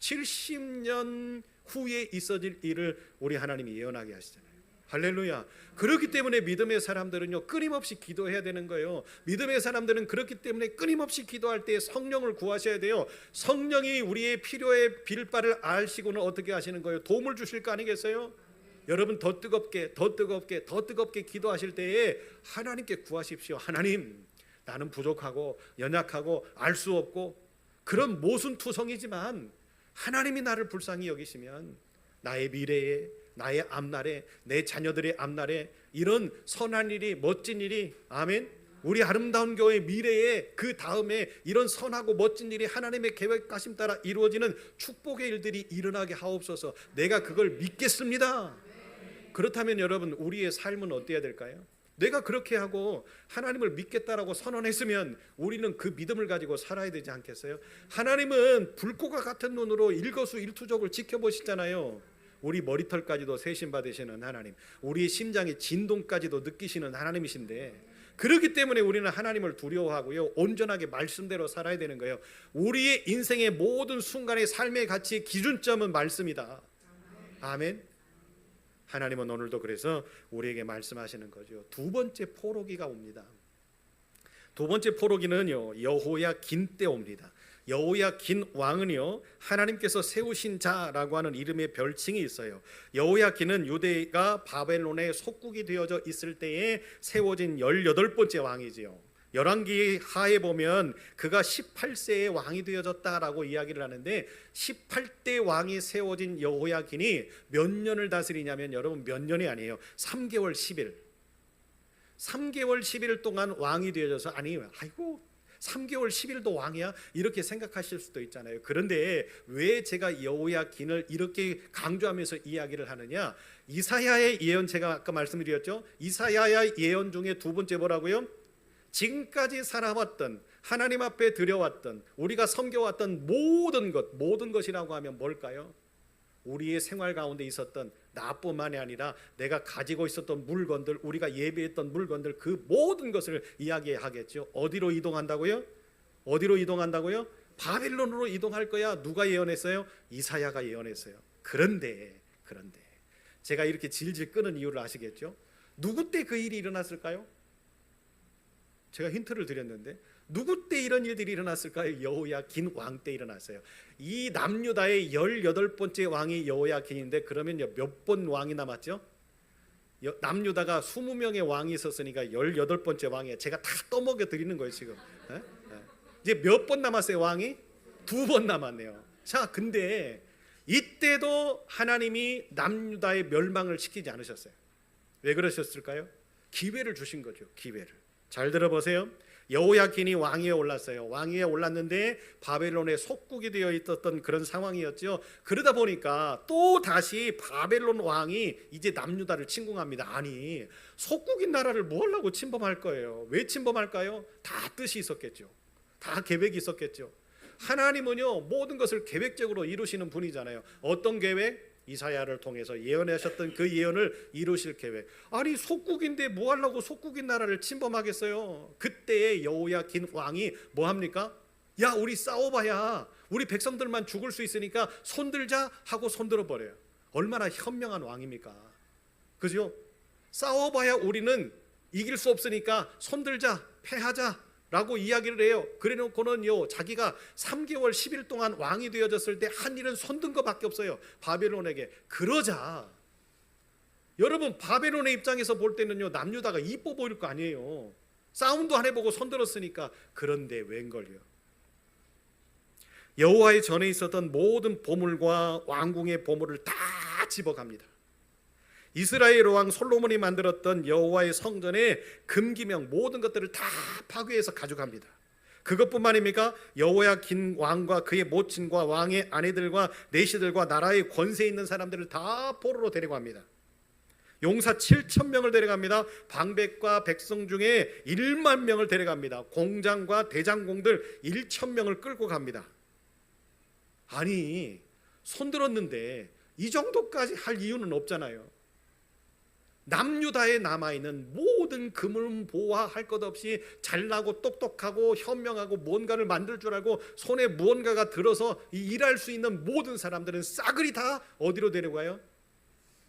70년 후에 있어질 일을 우리 하나님이 예언하게 하시잖아요. 할렐루야. 그렇기 때문에 믿음의 사람들은요, 끊임없이 기도해야 되는 거예요. 믿음의 사람들은 그렇기 때문에 끊임없이 기도할 때 성령을 구하셔야 돼요. 성령이 우리의 필요의 빌바를 아시고는 어떻게 하시는 거예요? 도움을 주실 거 아니겠어요? 여러분, 더 뜨겁게 기도하실 때에 하나님께 구하십시오. 하나님, 나는 부족하고 연약하고 알 수 없고 그런 모순투성이지만 하나님이 나를 불쌍히 여기시면 나의 미래에, 나의 앞날에, 내 자녀들의 앞날에 이런 선한 일이, 멋진 일이, 아멘, 우리 아름다운 교회 미래에 그 다음에 이런 선하고 멋진 일이 하나님의 계획하심 따라 이루어지는 축복의 일들이 일어나게 하옵소서. 내가 그걸 믿겠습니다. 그렇다면 여러분, 우리의 삶은 어때야 될까요? 내가 그렇게 하고 하나님을 믿겠다라고 선언했으면 우리는 그 믿음을 가지고 살아야 되지 않겠어요? 하나님은 불꽃과 같은 눈으로 일거수일투족을 지켜보시잖아요. 우리 머리털까지도 세심받으시는 하나님, 우리의 심장의 진동까지도 느끼시는 하나님이신데, 그렇기 때문에 우리는 하나님을 두려워하고요, 온전하게 말씀대로 살아야 되는 거예요. 우리의 인생의 모든 순간의 삶의 가치의 기준점은 말씀이다. 아멘. 하나님은 오늘도 그래서 우리에게 말씀하시는 거죠. 두 번째 포로기가 옵니다. 두 번째 포로기는요, 여호야긴 때 옵니다. 여호야긴 왕은요, 하나님께서 세우신 자라고 하는 이름의 별칭이 있어요. 여호야긴은 유대가 바벨론의 속국이 되어져 있을 때에 세워진 18번째 왕이지요. 열왕기 하에 보면 그가 18세에 왕이 되어졌다라고 이야기를 하는데 18대 왕이 세워진 여호야긴이 몇 년을 다스리냐면 여러분 몇 년이 아니에요. 3개월 10일. 3개월 10일 동안 왕이 되어져서 아이고 3개월 10일도 왕이야? 이렇게 생각하실 수도 있잖아요. 그런데 왜 제가 여호야긴을 이렇게 강조하면서 이야기를 하느냐? 이사야의 예언 제가 아까 말씀드렸죠. 이사야의 예언 중에 두 번째 뭐라고요? 지금까지 살아왔던 하나님 앞에 드려왔던 우리가 섬겨왔던 모든 것이라고 하면 뭘까요? 우리의 생활 가운데 있었던 나뿐만이 아니라 내가 가지고 있었던 물건들, 우리가 예배했던 물건들, 그 모든 것을 이야기하겠죠. 어디로 이동한다고요? 어디로 이동한다고요? 바벨론으로 이동할 거야. 누가 예언했어요? 이사야가 예언했어요. 그런데 제가 이렇게 질질 끄는 이유를 아시겠죠? 누구 때 그 일이 일어났을까요? 제가 힌트를 드렸는데 누구 때 이런 일들이 일어났을까요? 여호야긴 왕 때 일어났어요. 이 남유다의 18번째 왕이 여호야긴인데 그러면 몇 번 왕이 남았죠? 남유다가 20명의 왕이 있었으니까 18번째 왕이에요. 제가 다 떠먹여 드리는 거예요 지금. 이제 몇 번 남았어요 왕이? 2번 남았네요. 자, 근데 이때도 하나님이 남유다의 멸망을 시키지 않으셨어요. 왜 그러셨을까요? 기회를 주신 거죠. 기회를. 잘 들어보세요. 여호야긴이 왕위에 올랐어요. 왕위에 올랐는데 바벨론의 속국이 되어 있었던 그런 상황이었죠. 그러다 보니까 또 다시 바벨론 왕이 이제 남유다를 침공합니다. 아니, 속국인 나라를 뭐 하려고 침범할 거예요? 왜 침범할까요? 다 뜻이 있었겠죠. 다 계획이 있었겠죠. 하나님은요 모든 것을 계획적으로 이루시는 분이잖아요. 어떤 계획? 이사야를 통해서 예언하셨던 그 예언을 이루실 계획. 아니 속국인데 뭐 하려고 속국인 나라를 침범하겠어요? 그때의 여호야긴 왕이 뭐 합니까? 야, 우리 싸워봐야 우리 백성들만 죽을 수 있으니까 손들자 하고 손들어 버려요. 얼마나 현명한 왕입니까? 그죠? 싸워봐야 우리는 이길 수 없으니까 손들자, 패하자 라고 이야기를 해요. 그래놓고는요 자기가 3개월 10일 동안 왕이 되어졌을 때 한 일은 손든 것밖에 없어요. 바벨론에게. 그러자 여러분 바벨론의 입장에서 볼 때는요 남유다가 이뻐 보일 거 아니에요. 싸움도 안 해보고 손들었으니까. 그런데 웬걸요, 여호와의 전에 있었던 모든 보물과 왕궁의 보물을 다 집어갑니다. 이스라엘 왕 솔로몬이 만들었던 여호와의 성전의 금기명 모든 것들을 다 파괴해서 가져갑니다. 그것뿐만입니까? 여호야긴 왕과 그의 모친과 왕의 아내들과 내시들과 나라의 권세 있는 사람들을 다 포로로 데려갑니다. 용사 7,000명을 데려갑니다. 방백과 백성 중에 1만 명을 데려갑니다. 공장과 대장공들 1,000명을 끌고 갑니다. 아니, 손들었는데 이 정도까지 할 이유는 없잖아요. 남유다에 남아있는 모든 금은보화 할 것 없이 잘나고 똑똑하고 현명하고 뭔가를 만들 줄 알고 손에 무언가가 들어서 일할 수 있는 모든 사람들은 싸그리 다 어디로 데려가요?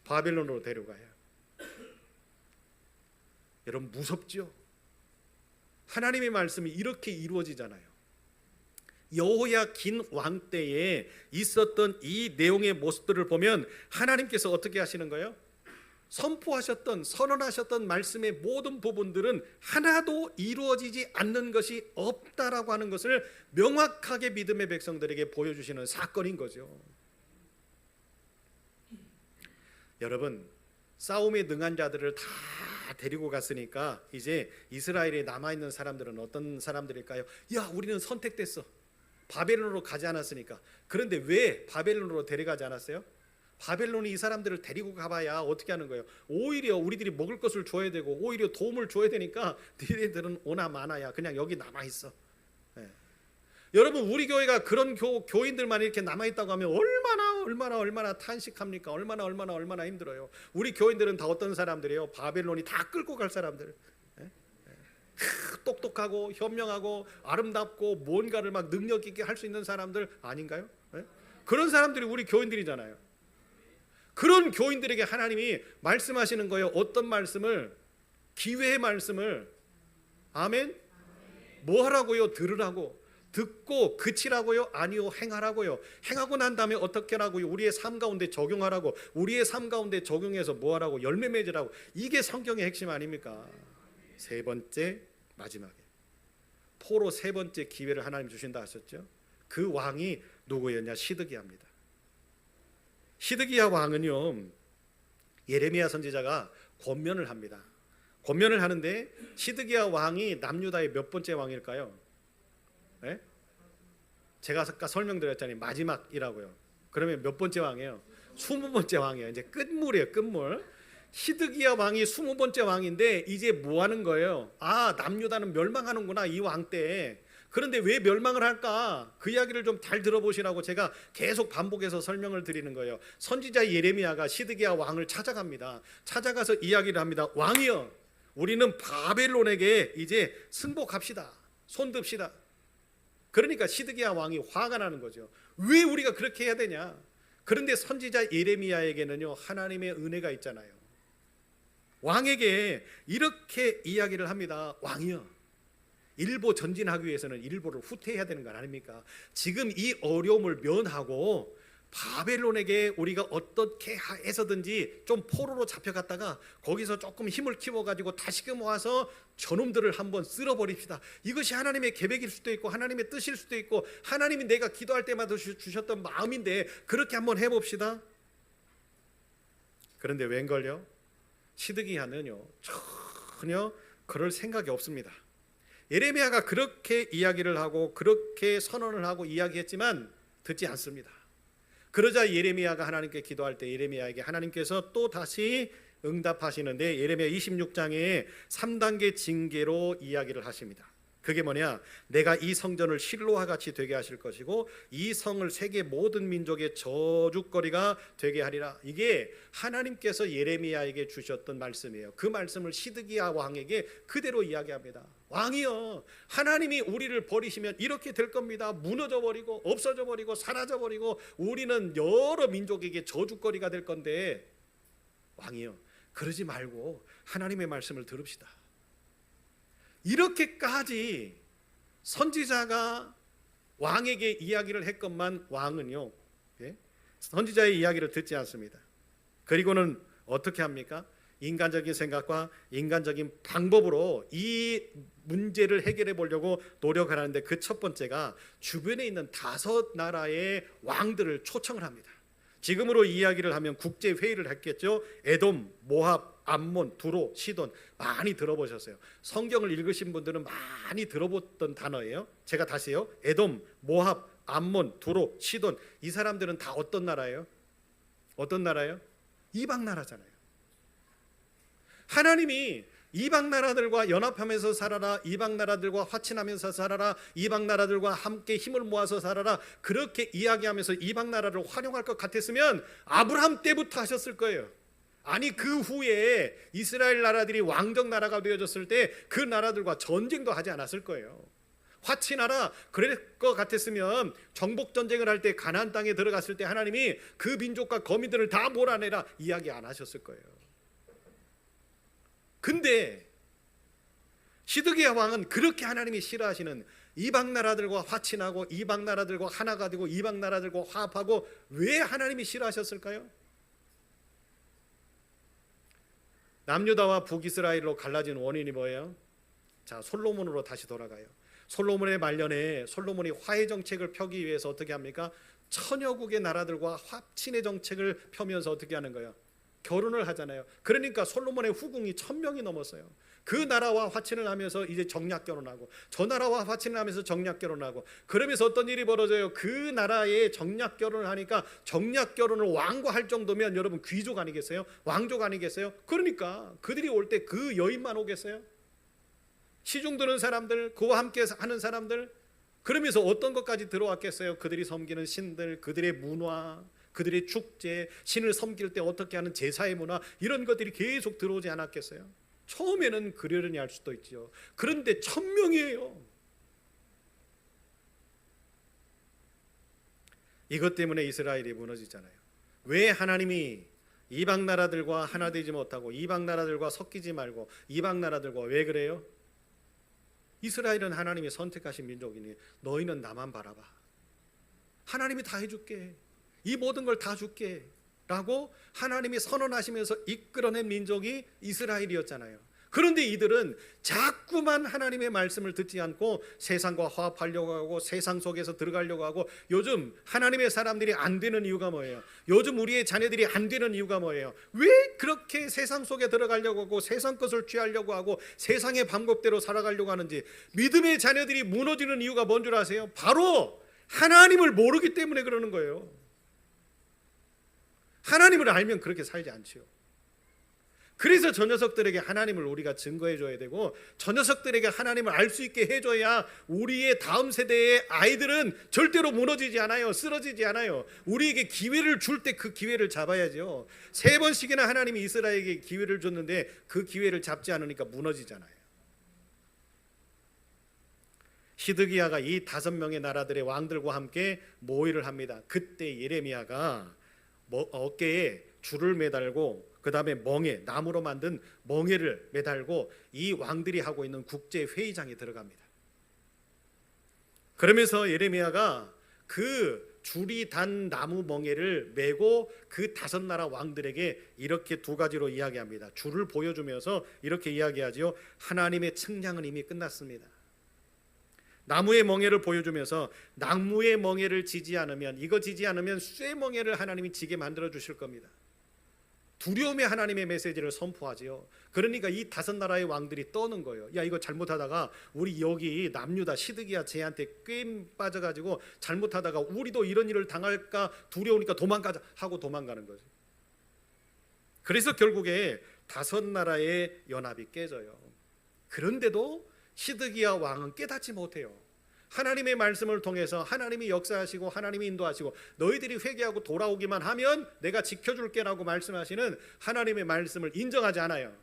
바벨론으로 데려가요. 여러분 무섭죠? 하나님의 말씀이 이렇게 이루어지잖아요. 여호야긴 왕 때에 있었던 이 내용의 모습들을 보면 하나님께서 어떻게 하시는 거예요? 선포하셨던 선언하셨던 말씀의 모든 부분들은 하나도 이루어지지 않는 것이 없다라고 하는 것을 명확하게 믿음의 백성들에게 보여주시는 사건인 거죠. 여러분 싸움에 능한 자들을 다 데리고 갔으니까 이제 이스라엘에 남아있는 사람들은 어떤 사람들일까요? 야, 우리는 선택됐어. 바벨론으로 가지 않았으니까. 그런데 왜 바벨론으로 데려가지 않았어요? 바벨론이 이 사람들을 데리고 가봐야 어떻게 하는 거예요? 오히려 우리들이 먹을 것을 줘야 되고 오히려 도움을 줘야 되니까 니네들은 오나 마나야 그냥 여기 남아있어. 네. 여러분 우리 교회가 그런 교인들만 이렇게 남아있다고 하면 얼마나 탄식합니까? 얼마나 힘들어요. 우리 교인들은 다 어떤 사람들이에요? 바벨론이 다 끌고 갈 사람들. 네? 똑똑하고 현명하고 아름답고 뭔가를 막 능력 있게 할 수 있는 사람들 아닌가요? 네? 그런 사람들이 우리 교인들이잖아요. 그런 교인들에게 하나님이 말씀하시는 거예요. 어떤 말씀을? 기회의 말씀을. 아멘? 뭐 하라고요? 들으라고. 듣고 그치라고요? 아니요, 행하라고요. 행하고 난 다음에 어떻게 하라고요? 우리의 삶 가운데 적용하라고. 우리의 삶 가운데 적용해서 뭐 하라고? 열매 맺으라고. 이게 성경의 핵심 아닙니까? 세 번째, 마지막에 포로 세 번째 기회를 하나님 주신다 하셨죠. 그 왕이 누구였냐? 시드기야입니다. 시드기야 왕은요, 예레미야 선지자가 권면을 합니다. 권면을 하는데 시드기야 왕이 남유다의 몇 번째 왕일까요? 네? 제가 아까 설명드렸잖아요. 마지막이라고요. 그러면 몇 번째 왕이에요? 20번째 왕이에요. 이제 끝물이에요. 끝물. 시드기야 왕이 20번째 왕인데 이제 뭐 하는 거예요? 아, 남유다는 멸망하는구나, 이 왕 때. 그런데 왜 멸망을 할까? 그 이야기를 좀 잘 들어보시라고 제가 계속 반복해서 설명을 드리는 거예요. 선지자 예레미야가 시드기야 왕을 찾아갑니다. 찾아가서 이야기를 합니다. 왕이여, 우리는 바벨론에게 이제 승복합시다. 손듭시다. 그러니까 시드기야 왕이 화가 나는 거죠. 왜 우리가 그렇게 해야 되냐? 그런데 선지자 예레미야에게는요, 하나님의 은혜가 있잖아요. 왕에게 이렇게 이야기를 합니다. 왕이여, 일보 전진하기 위해서는 일보를 후퇴해야 되는 거 아닙니까? 지금 이 어려움을 면하고 바벨론에게 우리가 어떻게 해서든지 좀 포로로 잡혀갔다가 거기서 조금 힘을 키워가지고 다시금 와서 저놈들을 한번 쓸어버립시다. 이것이 하나님의 계획일 수도 있고 하나님의 뜻일 수도 있고 하나님이 내가 기도할 때마다 주셨던 마음인데 그렇게 한번 해봅시다. 그런데 웬걸요? 시드기야는요, 전혀 그럴 생각이 없습니다. 예레미야가 그렇게 이야기를 하고 그렇게 선언을 하고 이야기했지만 듣지 않습니다. 그러자 예레미야가 하나님께 기도할 때 예레미야에게 하나님께서 또 다시 응답하시는데 예레미야 26장에 3단계 징계로 이야기를 하십니다. 그게 뭐냐? 내가 이 성전을 실로와 같이 되게 하실 것이고 이 성을 세계 모든 민족의 저주거리가 되게 하리라. 이게 하나님께서 예레미야에게 주셨던 말씀이에요. 그 말씀을 시드기야 왕에게 그대로 이야기합니다. 왕이여, 하나님이 우리를 버리시면 이렇게 될 겁니다. 무너져 버리고 없어져 버리고 사라져 버리고 우리는 여러 민족에게 저주거리가 될 건데 왕이여, 그러지 말고 하나님의 말씀을 들읍시다. 이렇게까지 선지자가 왕에게 이야기를 했건만 왕은요, 선지자의 이야기를 듣지 않습니다. 그리고는 어떻게 합니까? 인간적인 생각과 인간적인 방법으로 이 문제를 해결해 보려고 노력을 하는데 그 첫 번째가 주변에 있는 5나라의 왕들을 초청을 합니다. 지금으로 이야기를 하면 국제회의를 했겠죠. 에돔, 모압, 암몬, 두로, 시돈 많이 들어보셨어요. 성경을 읽으신 분들은 많이 들어봤던 단어예요. 제가 다시요. 에돔, 모압, 암몬, 두로, 시돈, 이 사람들은 다 어떤 나라예요? 어떤 나라예요? 이방 나라잖아요. 하나님이 이방 나라들과 연합하면서 살아라, 이방 나라들과 화친하면서 살아라, 이방 나라들과 함께 힘을 모아서 살아라, 그렇게 이야기하면서 이방 나라를 활용할 것 같았으면 아브라함 때부터 하셨을 거예요. 아니, 그 후에 이스라엘 나라들이 왕정 나라가 되어졌을 때 그 나라들과 전쟁도 하지 않았을 거예요. 화친하라 그럴 것 같았으면 정복 전쟁을 할 때 가나안 땅에 들어갔을 때 하나님이 그 민족과 거민들을 다 몰아내라 이야기 안 하셨을 거예요. 근데 시드기야 왕은 그렇게 하나님이 싫어하시는 이방 나라들과 화친하고 이방 나라들과 하나가 되고 이방 나라들과 화합하고 왜 하나님이 싫어하셨을까요? 남유다와 북이스라엘로 갈라진 원인이 뭐예요? 자, 솔로몬으로 다시 돌아가요. 솔로몬의 말년에 솔로몬이 화해 정책을 펴기 위해서 어떻게 합니까? 천여국의 나라들과 합친의 정책을 펴면서 어떻게 하는 거예요? 결혼을 하잖아요. 그러니까 솔로몬의 후궁이 1000명이 넘었어요. 그 나라와 화친을 하면서 이제 정략 결혼하고 저 나라와 화친을 하면서 정략 결혼하고 그러면서 어떤 일이 벌어져요? 그 나라에 정략 결혼을 하니까 정략 결혼을 왕과 할 정도면 여러분 귀족 아니겠어요? 왕족 아니겠어요? 그러니까 그들이 올 때 그 여인만 오겠어요? 시중 드는 사람들, 그와 함께 하는 사람들, 그러면서 어떤 것까지 들어왔겠어요? 그들이 섬기는 신들, 그들의 문화, 그들의 축제, 신을 섬길 때 어떻게 하는 제사의 문화, 이런 것들이 계속 들어오지 않았겠어요? 처음에는 그러려니 할 수도 있죠. 그런데 1000명이에요. 이것 때문에 이스라엘이 무너지잖아요. 왜 하나님이 이방 나라들과 하나 되지 못하고 이방 나라들과 섞이지 말고 이방 나라들과 왜 그래요? 이스라엘은 하나님이 선택하신 민족이니 너희는 나만 바라봐. 하나님이 다 해줄게. 이 모든 걸 다 줄게 라고 하나님이 선언하시면서 이끌어낸 민족이 이스라엘이었잖아요. 그런데 이들은 자꾸만 하나님의 말씀을 듣지 않고 세상과 화합하려고 하고 세상 속에서 들어가려고 하고, 요즘 하나님의 사람들이 안 되는 이유가 뭐예요? 요즘 우리의 자녀들이 안 되는 이유가 뭐예요? 왜 그렇게 세상 속에 들어가려고 하고 세상 것을 취하려고 하고 세상의 방법대로 살아가려고 하는지, 믿음의 자녀들이 무너지는 이유가 뭔 줄 아세요? 바로 하나님을 모르기 때문에 그러는 거예요. 하나님을 알면 그렇게 살지 않지요. 그래서 저 녀석들에게 하나님을 우리가 증거해 줘야 되고, 저 녀석들에게 하나님을 알 수 있게 해줘야 우리의 다음 세대의 아이들은 절대로 무너지지 않아요. 쓰러지지 않아요. 우리에게 기회를 줄 때 그 기회를 잡아야죠. 3번씩이나 하나님이 이스라엘에게 기회를 줬는데 그 기회를 잡지 않으니까 무너지잖아요. 시드기야가 이 5명의 나라들의 왕들과 함께 모의를 합니다. 그때 예레미야가 어깨에 줄을 매달고 그 다음에 멍에, 나무로 만든 멍에를 매달고 이 왕들이 하고 있는 국제회의장에 들어갑니다. 그러면서 예레미야가 그 줄이 단 나무 멍에를 메고 그 5나라 왕들에게 이렇게 2가지로 이야기합니다. 줄을 보여주면서 이렇게 이야기하지요. 하나님의 측량은 이미 끝났습니다. 나무의 멍에를 보여주면서 나무의 멍에를 지지 않으면, 이거 지지 않으면 쇠 멍에를 하나님이 지게 만들어 주실 겁니다. 두려움의 하나님의 메시지를 선포하지요. 그러니까 이 5나라의 왕들이 떠는 거예요. 야, 이거 잘못하다가 우리 여기 남유다 시드기야 쟤한테 꿰임 빠져가지고 잘못하다가 우리도 이런 일을 당할까 두려우니까 도망가자 하고 도망가는 거죠. 그래서 결국에 5나라의 연합이 깨져요. 그런데도 시드기야 왕은 깨닫지 못해요. 하나님의 말씀을 통해서 하나님이 역사하시고 하나님이 인도하시고 너희들이 회개하고 돌아오기만 하면 내가 지켜줄게라고 말씀하시는 하나님의 말씀을 인정하지 않아요.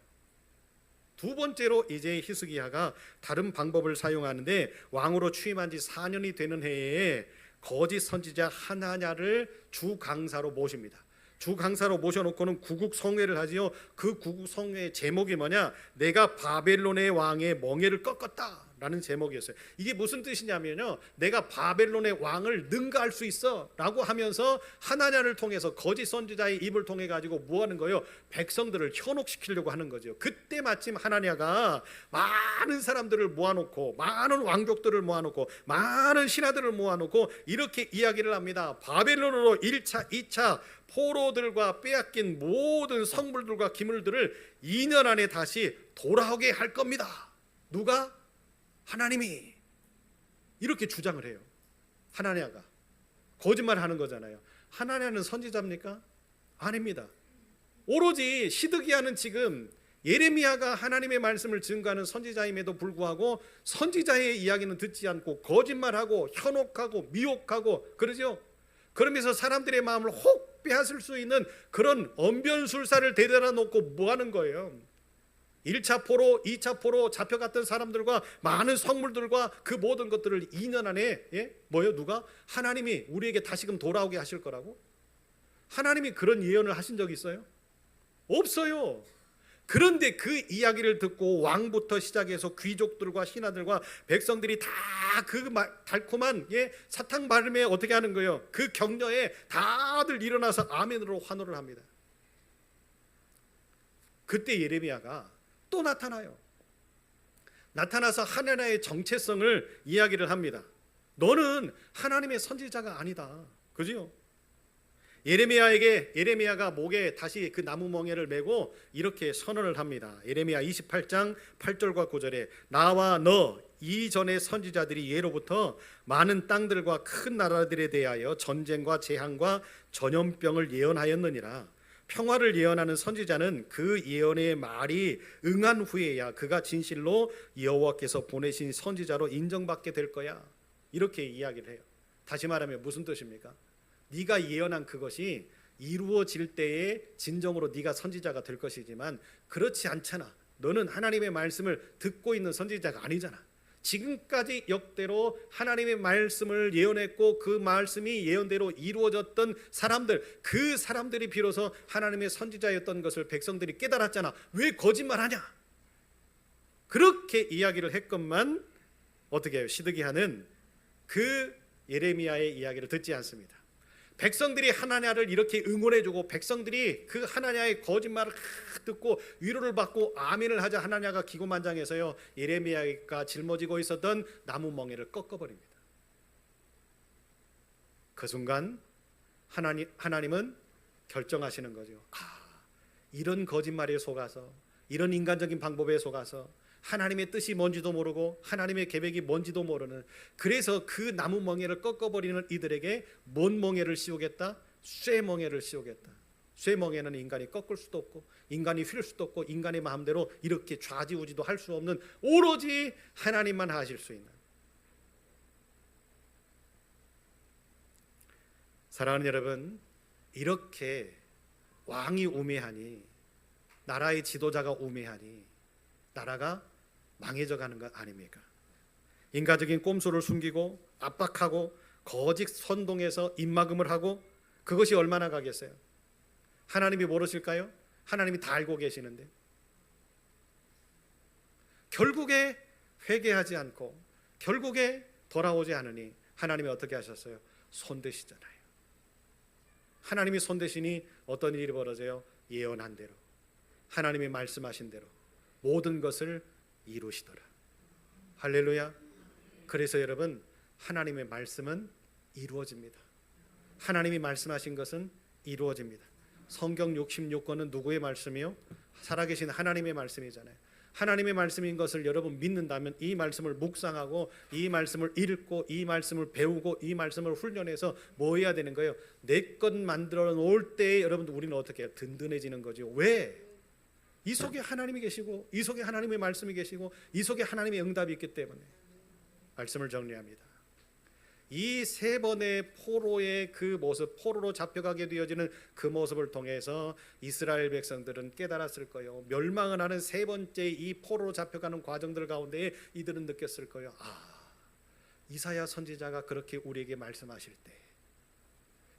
2번째로 이제 히스기야가 다른 방법을 사용하는데, 왕으로 취임한 지 4년이 되는 해에 거짓 선지자 하나냐를 주 강사로 모십니다. 주 강사로 모셔놓고는 구국 성회를 하지요. 그 구국 성회의 제목이 뭐냐? 내가 바벨론의 왕의 멍에를 꺾었다 라는 제목이었어요. 이게 무슨 뜻이냐면요, 내가 바벨론의 왕을 능가할 수 있어 라고 하면서 하나냐를 통해서 거짓 선지자의 입을 통해 가지고 뭐 하는 거예요? 백성들을 현혹시키려고 하는 거죠. 그때 마침 하나냐가 많은 사람들을 모아놓고, 많은 왕족들을 모아놓고, 많은 신하들을 모아놓고 이렇게 이야기를 합니다. 바벨론으로 1차 2차 포로들과 빼앗긴 모든 성물들과 기물들을 2년 안에 다시 돌아오게 할 겁니다. 누가? 하나님이. 이렇게 주장을 해요. 하나냐가 거짓말하는 거잖아요. 하나냐는 선지자입니까? 아닙니다. 오로지 시드기야는 지금 예레미야가 하나님의 말씀을 증거하는 선지자임에도 불구하고 선지자의 이야기는 듣지 않고 거짓말하고 현혹하고 미혹하고 그러죠. 그러면서 사람들의 마음을 혹 빼앗을 수 있는 그런 언변술사를 데려다 놓고 뭐 하는 거예요? 1차 포로, 2차 포로 잡혀갔던 사람들과 많은 성물들과 그 모든 것들을 2년 안에 뭐예요? 누가? 하나님이 우리에게 다시금 돌아오게 하실 거라고? 하나님이 그런 예언을 하신 적이 있어요? 없어요. 그런데 그 이야기를 듣고 왕부터 시작해서 귀족들과 신하들과 백성들이 다 그 달콤한 사탕 발음에 어떻게 하는 거예요? 그 격려에 다들 일어나서 아멘으로 환호를 합니다. 그때 예레미야가 또 나타나요. 나타나서 하나님의 정체성을 이야기를 합니다. 너는 하나님의 선지자가 아니다. 그죠? 예레미야가 목에 다시 그 나무 멍에를 메고 이렇게 선언을 합니다. 예레미야 28장 8절과 9절에 나와 너 이전의 선지자들이 예로부터 많은 땅들과 큰 나라들에 대하여 전쟁과 재앙과 전염병을 예언하였느니라. 평화를 예언하는 선지자는 그 예언의 말이 응한 후에야 그가 진실로 여호와께서 보내신 선지자로 인정받게 될 거야. 이렇게 이야기를 해요. 다시 말하면 무슨 뜻입니까? 네가 예언한 그것이 이루어질 때에 진정으로 네가 선지자가 될 것이지만 그렇지 않잖아. 너는 하나님의 말씀을 듣고 있는 선지자가 아니잖아. 지금까지 역대로 하나님의 말씀을 예언했고 그 말씀이 예언대로 이루어졌던 사람들, 그 사람들이 비로소 하나님의 선지자였던 것을 백성들이 깨달았잖아. 왜 거짓말하냐? 그렇게 이야기를 했건만 어떻게 해요? 시드기야는 그 예레미야의 이야기를 듣지 않습니다. 백성들이 하나냐를 이렇게 응원해주고 백성들이 그 하나냐의 거짓말을 듣고 위로를 받고 아멘을 하자 하나냐가 기고만장해서요 예레미야가 짊어지고 있었던 나무 멍에를 꺾어버립니다. 그 순간 하나님은 결정하시는 거죠. 이런 거짓말에 속아서, 이런 인간적인 방법에 속아서 하나님의 뜻이 뭔지도 모르고 하나님의 계획이 뭔지도 모르는, 그래서 그 나무 멍에를 꺾어버리는 이들에게 뭔 멍에를 씌우겠다? 쇠 멍에를 씌우겠다. 쇠 멍에는 인간이 꺾을 수도 없고 인간이 휠 수도 없고 인간의 마음대로 이렇게 좌지우지도 할 수 없는, 오로지 하나님만 하실 수 있는. 사랑하는 여러분, 이렇게 왕이 우매하니, 나라의 지도자가 우매하니 나라가 망해져 가는 것 아닙니까? 인간적인 꼼수를 숨기고 압박하고 거짓 선동해서 입막음을 하고, 그것이 얼마나 가겠어요? 하나님이 모르실까요? 하나님이 다 알고 계시는데 결국에 회개하지 않고 결국에 돌아오지 않으니 하나님이 어떻게 하셨어요? 손대시잖아요. 하나님이 손대시니 어떤 일이 벌어져요? 예언한 대로, 하나님이 말씀하신 대로 모든 것을 이루시더라. 할렐루야. 그래서 여러분, 하나님의 말씀은 이루어집니다. 하나님이 말씀하신 것은 이루어집니다. 성경 66권은 누구의 말씀이요? 살아계신 하나님의 말씀이잖아요. 하나님의 말씀인 것을 여러분 믿는다면 이 말씀을 묵상하고 이 말씀을 읽고 이 말씀을 배우고 이 말씀을 훈련해서 뭐 해야 되는 거예요? 내 것 만들어 놓을 때에 여러분 우리는 어떻게 해요? 든든해지는 거죠. 왜? 이 속에 하나님이 계시고 이 속에 하나님의 말씀이 계시고 이 속에 하나님의 응답이 있기 때문에. 말씀을 정리합니다. 이 세 번의 포로의 그 모습, 포로로 잡혀가게 되어지는 그 모습을 통해서 이스라엘 백성들은 깨달았을 거예요. 멸망을 하는 세 번째 이 포로로 잡혀가는 과정들 가운데 이들은 느꼈을 거예요. 이사야 선지자가 그렇게 우리에게 말씀하실 때,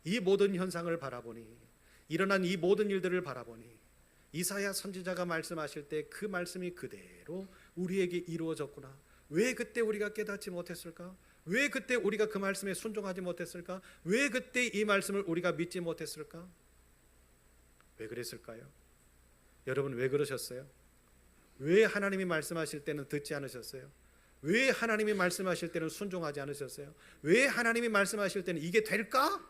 이 모든 현상을 바라보니, 일어난 이 모든 일들을 바라보니 이사야 선지자가 말씀하실 때 그 말씀이 그대로 우리에게 이루어졌구나. 왜 그때 우리가 깨닫지 못했을까? 왜 그때 우리가 그 말씀에 순종하지 못했을까? 왜 그때 이 말씀을 우리가 믿지 못했을까? 왜 그랬을까요? 여러분, 왜 그러셨어요? 왜 하나님이 말씀하실 때는 듣지 않으셨어요? 왜 하나님이 말씀하실 때는 순종하지 않으셨어요? 왜 하나님이 말씀하실 때는 이게 될까?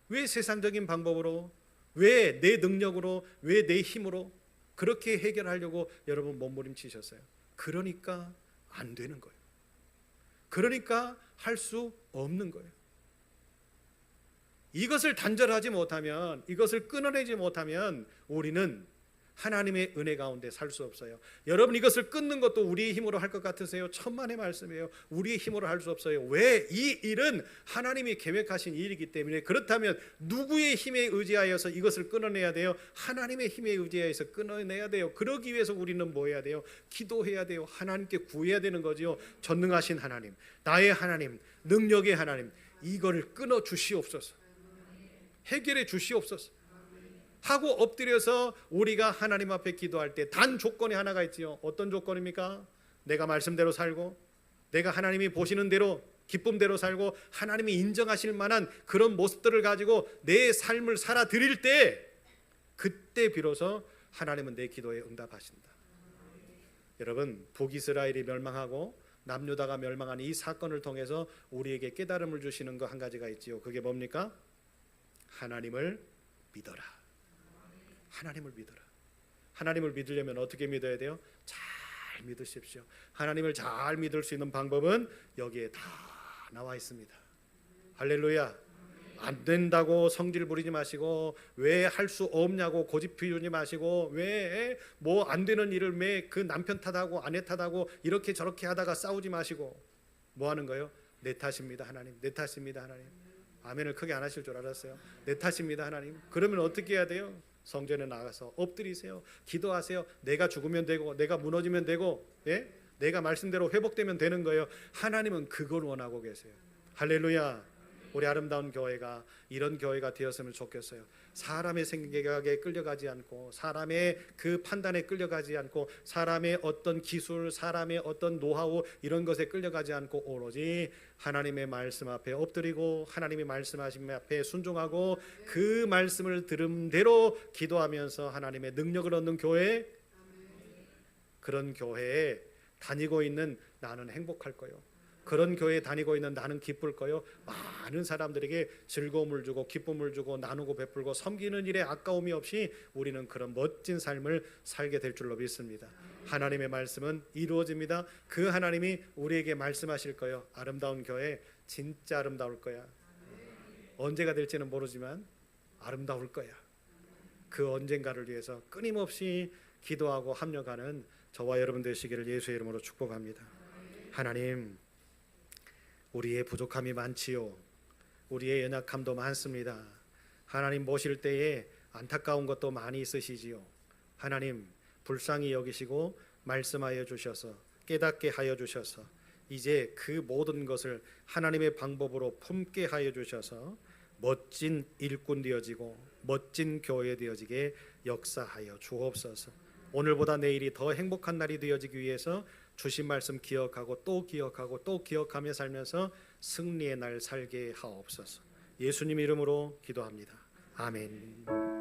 왜 세상적인 방법으로, 왜 내 능력으로, 왜 내 힘으로 그렇게 해결하려고 여러분 몸부림치셨어요? 그러니까 안 되는 거예요. 그러니까 할 수 없는 거예요. 이것을 단절하지 못하면, 이것을 끊어내지 못하면 우리는 하나님의 은혜 가운데 살 수 없어요. 여러분, 이것을 끊는 것도 우리의 힘으로 할 것 같으세요? 천만의 말씀이에요. 우리의 힘으로 할 수 없어요. 왜? 이 일은 하나님이 계획하신 일이기 때문에. 그렇다면 누구의 힘에 의지하여서 이것을 끊어내야 돼요? 하나님의 힘에 의지하여서 끊어내야 돼요. 그러기 위해서 우리는 뭐 해야 돼요? 기도해야 돼요. 하나님께 구해야 되는 거죠. 전능하신 하나님, 나의 하나님, 능력의 하나님, 이거를 끊어 주시옵소서, 해결해 주시옵소서 하고 엎드려서 우리가 하나님 앞에 기도할 때 단 조건이 하나가 있지요. 어떤 조건입니까? 내가 말씀대로 살고, 내가 하나님이 보시는 대로 기쁨대로 살고, 하나님이 인정하실 만한 그런 모습들을 가지고 내 삶을 살아 드릴 때, 그때 비로소 하나님은 내 기도에 응답하신다. 여러분, 북이스라엘이 멸망하고 남유다가 멸망한 이 사건을 통해서 우리에게 깨달음을 주시는 거 한 가지가 있지요. 그게 뭡니까? 하나님을 믿어라. 하나님을 믿어라. 하나님을 믿으려면 어떻게 믿어야 돼요? 잘 믿으십시오. 하나님을 잘 믿을 수 있는 방법은 여기에 다 나와 있습니다. 할렐루야. 안 된다고 성질 부리지 마시고, 왜 할 수 없냐고 고집 피우지 마시고, 왜 뭐 안 되는 일을 왜 그 남편 탓하고 아내 탓하고 이렇게 저렇게 하다가 싸우지 마시고, 뭐 하는 거예요? 내 탓입니다 하나님, 내 탓입니다 하나님. 아멘을 크게 안 하실 줄 알았어요. 내 탓입니다 하나님. 그러면 어떻게 해야 돼요? 성전에 나가서 엎드리세요. 기도하세요. 내가 죽으면 되고, 내가 무너지면 되고, 내가 말씀대로 회복되면 되는 거예요. 하나님은 그걸 원하고 계세요. 할렐루야. 우리 아름다운 교회가 이런 교회가 되었으면 좋겠어요. 사람의 생각에 끌려가지 않고, 사람의 그 판단에 끌려가지 않고, 사람의 어떤 기술, 사람의 어떤 노하우 이런 것에 끌려가지 않고, 오로지 하나님의 말씀 앞에 엎드리고 하나님의 말씀하신 앞에 순종하고 그 말씀을 들은 대로 기도하면서 하나님의 능력을 얻는 교회, 그런 교회에 다니고 있는 나는 행복할 거요. 그런 교회에 다니고 있는 나는 기쁠 거요. 많은 사람들에게 즐거움을 주고 기쁨을 주고 나누고 베풀고 섬기는 일에 아까움이 없이 우리는 그런 멋진 삶을 살게 될 줄로 믿습니다. 하나님의 말씀은 이루어집니다. 그 하나님이 우리에게 말씀하실 거요. 아름다운 교회 진짜 아름다울 거야. 언제가 될지는 모르지만 아름다울 거야. 그 언젠가를 위해서 끊임없이 기도하고 합력하는 저와 여러분 되시기를 예수의 이름으로 축복합니다. 하나님, 우리의 부족함이 많지요. 우리의 연약함도 많습니다. 하나님 보실 때에 안타까운 것도 많이 있으시지요. 하나님 불쌍히 여기시고 말씀하여 주셔서 깨닫게 하여 주셔서 이제 그 모든 것을 하나님의 방법으로 품게 하여 주셔서 멋진 일꾼 되어지고 멋진 교회 되어지게 역사하여 주옵소서. 오늘보다 내일이 더 행복한 날이 되어지기 위해서 주신 말씀 기억하고 또 기억하고 또 기억하며 살면서 승리의 날 살게 하옵소서. 예수님 이름으로 기도합니다. 아멘.